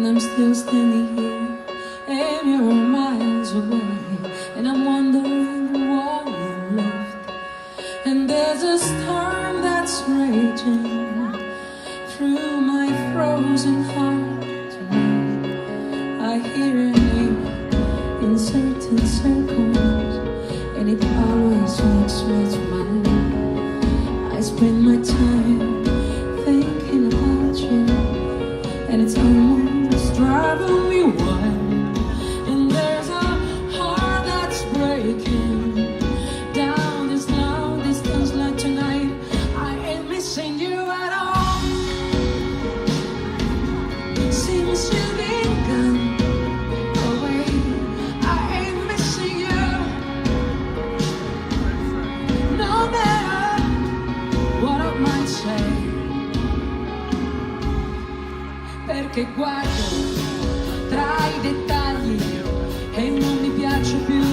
And I'm still standing here, and you're miles away, and I'm wondering what you left. And there's a storm that's raging through my frozen heart tonight. I hear your name in certain circles, and it always makes me smile. I spend my time thinking about you, and it's almost driving me wild. And there's a heart that's breaking down this long distance like tonight. I ain't missing you at all since you've been gone away. I ain't missing you, no matter what I might say. Perché guardo tra i dettagli e non mi piace più,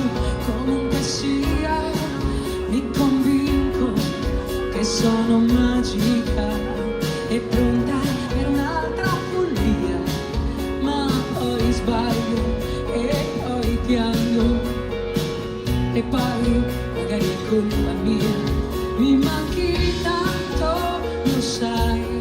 comunque sia, mi convinco che sono magica e pronta per un'altra follia, ma poi sbaglio e poi piango e poi magari è colpa mia, mi manchi tanto, lo sai.